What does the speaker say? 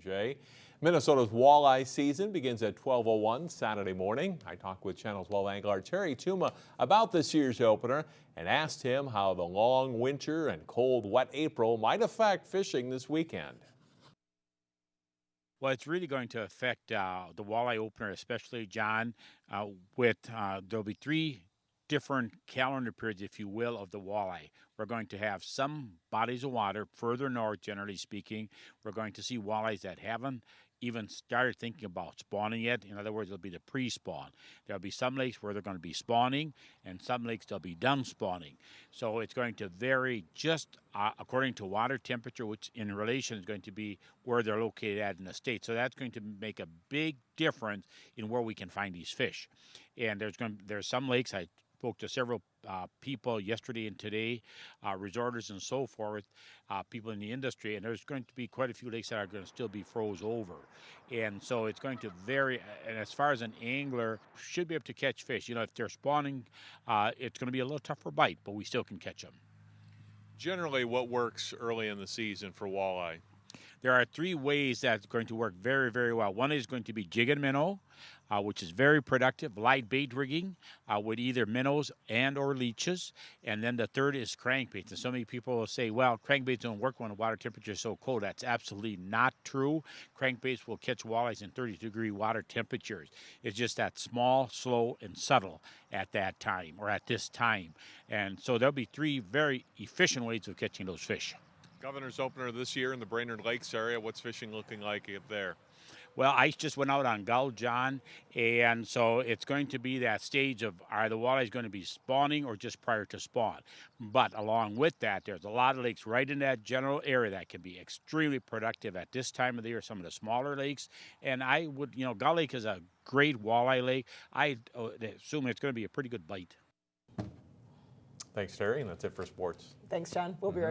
Jay. Minnesota's walleye season begins at 12:01 Saturday morning. I talked with Channel's walleye angler Terry Tuma about this year's opener and asked him how the long winter and cold, wet April might affect fishing this weekend. Well, it's really going to affect the walleye opener, especially, John, there'll be three different calendar periods, if you will, of the walleye. We're going to have some bodies of water further north, generally speaking. We're going to see walleyes that haven't even started thinking about spawning yet. In other words, it'll be the pre-spawn. There'll be some lakes where they're going to be spawning, and some lakes they'll be done spawning. So it's going to vary just according to water temperature, which in relation is going to be where they're located at in the state. So that's going to make a big difference in where we can find these fish. And there's some lakes, I spoke to several people yesterday and today, resorters and so forth, people in the industry, and there's going to be quite a few lakes that are going to still be froze over. And so it's going to vary, and as far as an angler, should be able to catch fish. You know, if they're spawning, it's going to be a little tougher bite, but we still can catch them. Generally, what works early in the season for walleye? There are three ways that's going to work very, very well. One is going to be jig and minnow, which is very productive, light bait rigging with either minnows and or leeches. And then the third is crankbaits. And so many people will say, well, crankbaits don't work when the water temperature is so cold. That's absolutely not true. Crankbaits will catch walleyes in 30-degree water temperatures. It's just that small, slow, and subtle at that time or at this time. And so there'll be three very efficient ways of catching those fish. Governor's opener this year in the Brainerd Lakes area. What's fishing looking like up there? Well, ice just went out on Gull, John, and so it's going to be that stage of are the walleyes going to be spawning or just prior to spawn. But along with that, there's a lot of lakes right in that general area that can be extremely productive at this time of the year, some of the smaller lakes. And I would, Gull Lake is a great walleye lake. I assume it's going to be a pretty good bite. Thanks, Terry, and that's it for sports. Thanks, John. We'll be right back.